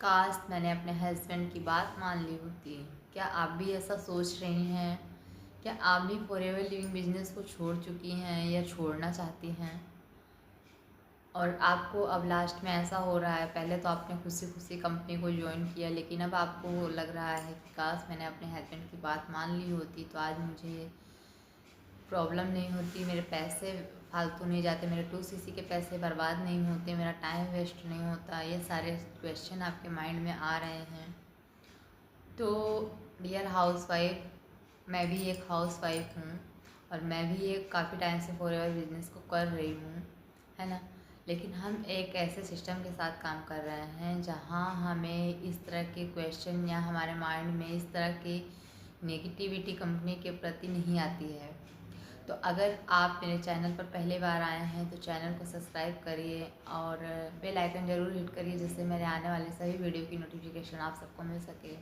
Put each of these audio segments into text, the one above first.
काश मैंने अपने हस्बैंड की बात मान ली होती। क्या आप भी ऐसा सोच रही हैं? क्या आप भी फॉरएवर लिविंग बिजनेस को छोड़ चुकी हैं या छोड़ना चाहती हैं? और आपको अब लास्ट में ऐसा हो रहा है, पहले तो आपने खुशी खुशी कंपनी को ज्वाइन किया, लेकिन अब आपको लग रहा है कि काश मैंने अपने हस्बैंड की बात मान ली होती तो आज मुझे प्रॉब्लम नहीं होती, मेरे पैसे फालतू नहीं जाते, मेरे 2cc के पैसे बर्बाद नहीं होते, मेरा टाइम वेस्ट नहीं होता। ये सारे क्वेश्चन आपके माइंड में आ रहे हैं। तो डियर हाउसवाइफ, मैं भी एक हाउसवाइफ हूँ और मैं भी एक काफ़ी टाइम से फॉरएवर बिजनेस को कर रही हूँ, है ना। लेकिन हम एक ऐसे सिस्टम के साथ काम कर रहे हैं जहाँ हमें इस तरह के क्वेश्चन या हमारे माइंड में इस तरह की नेगेटिविटी कंपनी के प्रति नहीं आती है। तो अगर आप मेरे चैनल पर पहली बार आए हैं तो चैनल को सब्सक्राइब करिए और बेल आइकन ज़रूर हिट करिए, जिससे मेरे आने वाले सभी वीडियो की नोटिफिकेशन आप सबको मिल सके।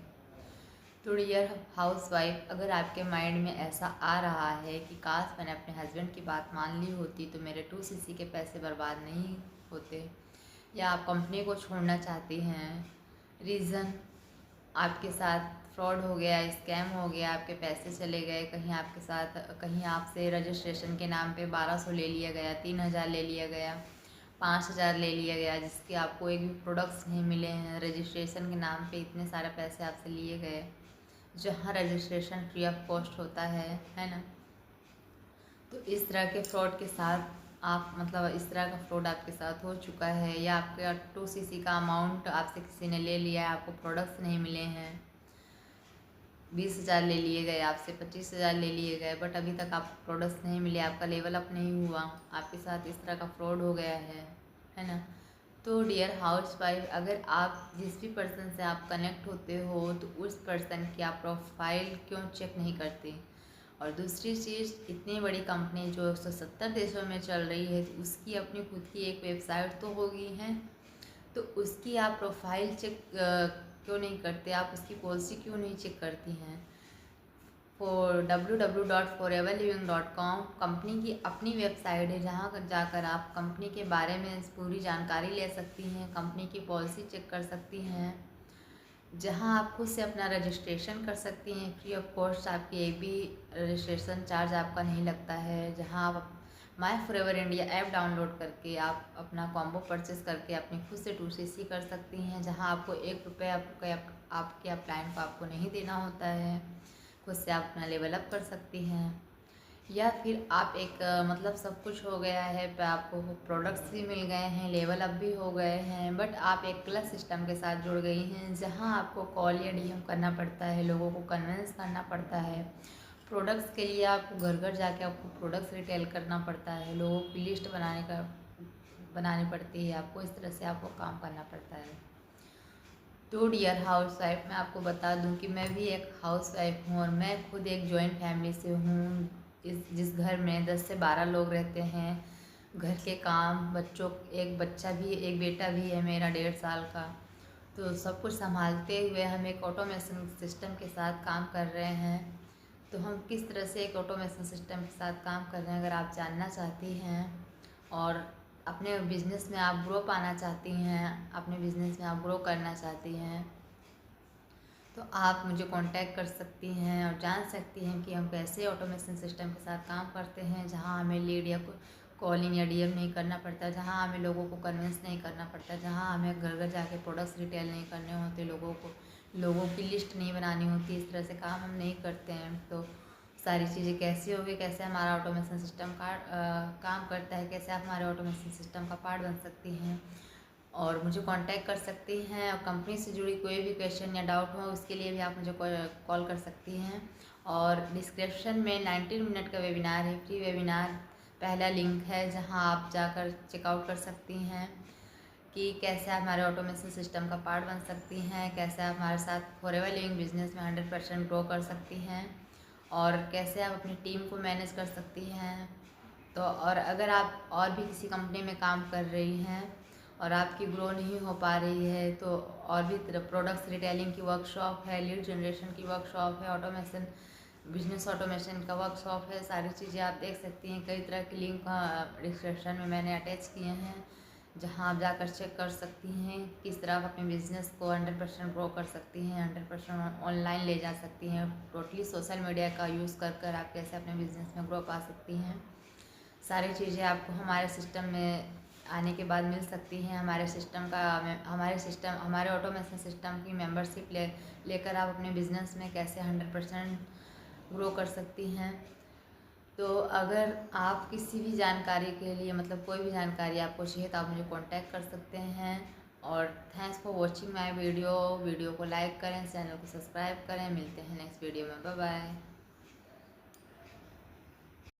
तो डियर हाउसवाइफ, अगर आपके माइंड में ऐसा आ रहा है कि काश मैंने अपने हस्बैंड की बात मान ली होती तो मेरे 2cc के पैसे बर्बाद नहीं होते, या आप कंपनी को छोड़ना चाहती हैं, रीज़न आपके साथ फ्रॉड हो गया, स्कैम हो गया, आपके पैसे चले गए, कहीं आपके साथ कहीं आपसे रजिस्ट्रेशन के नाम पे 1200 ले लिया गया, 3000 ले लिया गया, 5000 ले लिया गया, जिसके आपको एक भी प्रोडक्ट्स नहीं मिले हैं, रजिस्ट्रेशन के नाम पे इतने सारे पैसे आपसे लिए गए, जहाँ रजिस्ट्रेशन फ्री ऑफ कॉस्ट होता है ना। तो इस तरह के फ्रॉड के साथ आप इस तरह का फ्रॉड आपके साथ हो चुका है, या आपका 2cc का अमाउंट आपसे किसी ने ले लिया है, आपको प्रोडक्ट्स नहीं मिले हैं, 20,000 ले लिए गए आपसे, 25,000 ले लिए गए, बट अभी तक आप प्रोडक्ट्स नहीं मिले, आपका लेवल अप नहीं हुआ, आपके साथ इस तरह का फ्रॉड हो गया है ना। तो डियर हाउस वाइफ, अगर आप जिस भी पर्सन से आप कनेक्ट होते हो तो उस पर्सन की आप प्रोफाइल क्यों चेक नहीं करते। और दूसरी चीज़, इतनी बड़ी कंपनी जो 170 देशों में चल रही है तो उसकी अपनी खुद की एक वेबसाइट तो होगी है, तो उसकी आप प्रोफाइल चेक क्यों नहीं करते, आप उसकी पॉलिसी क्यों नहीं चेक करती हैं। www.foreverliving.com कंपनी की अपनी वेबसाइट है, जहाँ जाकर आप कंपनी के बारे में पूरी जानकारी ले सकती हैं, कंपनी की पॉलिसी चेक कर सकती हैं, जहाँ आप खुद से अपना रजिस्ट्रेशन कर सकती हैं फ्री ऑफ कॉस्ट, आपकी एक भी रजिस्ट्रेशन चार्ज आपका नहीं लगता है, जहाँ आप माई फॉरएवर इंडिया ऐप डाउनलोड करके आप अपना कॉम्बो परचेस करके अपनी खुद से 2cc कर सकती हैं, जहाँ आपको 1 रुपये आपके अपलाइन को आपको नहीं देना होता है, खुद से आप अपना लेवल अप कर सकती हैं। या फिर आप एक सब कुछ हो गया है, पे आपको प्रोडक्ट्स भी मिल गए हैं, लेवल अप भी हो गए हैं, बट आप एक क्लस सिस्टम के साथ जुड़ गई हैं, जहां आपको कॉल या डीएम करना पड़ता है, लोगों को कन्विंस करना पड़ता है, प्रोडक्ट्स के लिए आपको घर घर जाके आपको प्रोडक्ट्स रिटेल करना पड़ता है, लोगों की लिस्ट बनानी पड़ती है, आपको इस तरह से आपको काम करना पड़ता है। तो डियर हाउस वाइफ, मैं आपको बता दूं कि मैं भी एक हाउस वाइफ हूँ और मैं खुद एक जॉइंट फैमिली से हूँ, जिस घर में 10 से 12 लोग रहते हैं। घर के काम, बच्चों, एक बच्चा भी, एक बेटा भी है मेरा 1.5 साल का, तो सब कुछ संभालते हुए हम एक ऑटोमेशन सिस्टम के साथ काम कर रहे हैं। तो हम किस तरह से एक ऑटोमेशन सिस्टम के साथ काम कर रहे हैं, अगर आप जानना चाहती हैं और अपने बिज़नेस में आप ग्रो पाना चाहती हैं, अपने बिज़नेस में आप ग्रो करना चाहती हैं, तो आप मुझे कांटेक्ट कर सकती हैं और जान सकती हैं कि हम कैसे ऑटोमेशन सिस्टम के साथ काम करते हैं, जहां हमें लीड या कॉलिंग या डीएम नहीं करना पड़ता, जहां हमें लोगों को कन्विंस नहीं करना पड़ता, जहां हमें घर घर जाके प्रोडक्ट्स रिटेल नहीं करने होते, लोगों की लिस्ट नहीं बनानी होती, इस तरह से काम हम नहीं करते हैं। तो सारी चीज़ें कैसी होगी, कैसे हमारा ऑटोमेशन सिस्टम का काम करता है, कैसे आप हमारे ऑटोमेशन सिस्टम का पार्ट बन सकती हैं और मुझे कांटेक्ट कर सकती हैं। और कंपनी से जुड़ी कोई भी क्वेश्चन या डाउट हो उसके लिए भी आप मुझे कॉल कर सकती हैं। और डिस्क्रिप्शन में 19 मिनट का वेबिनार है, फ्री वेबिनार, पहला लिंक है, जहां आप जाकर चेकआउट कर सकती हैं कि कैसे आप हमारे ऑटोमेशन सिस्टम का पार्ट बन सकती हैं, कैसे आप हमारे साथ फॉरएवर लिविंग बिजनेस में 100% ग्रो कर सकती हैं और कैसे आप अपनी टीम को मैनेज कर सकती हैं। तो और अगर आप और भी किसी कंपनी में काम कर रही हैं और आपकी ग्रो नहीं हो पा रही है, तो और भी प्रोडक्ट्स रिटेलिंग की वर्कशॉप है, लीड जनरेशन की वर्कशॉप है, ऑटोमेशन, बिजनेस ऑटोमेशन का वर्कशॉप है, सारी चीज़ें आप देख सकती हैं। कई तरह के लिंक डिस्क्रिप्शन में मैंने अटैच किए हैं, जहां आप जाकर चेक कर सकती हैं किस तरह आप अपने बिज़नेस को 100% ग्रो कर सकती हैं, 100% ऑनलाइन ले जा सकती हैं। टोटली सोशल मीडिया का यूज़ कर कर आप कैसे अपने बिज़नेस में ग्रो पा सकती हैं। सारी चीज़ें आपको हमारे सिस्टम में आने के बाद मिल सकती हैं। हमारे ऑटोमेशन सिस्टम की मेंबरशिप लेकर आप अपने बिज़नेस में कैसे 100% ग्रो कर सकती हैं। तो अगर आप किसी भी जानकारी के लिए मतलब कोई भी जानकारी आपको चाहिए तो आप मुझे कांटेक्ट कर सकते हैं। और thanks for watching my video को लाइक करें, चैनल को सब्सक्राइब करें। मिलते हैं नेक्स्ट वीडियो में। Bye bye.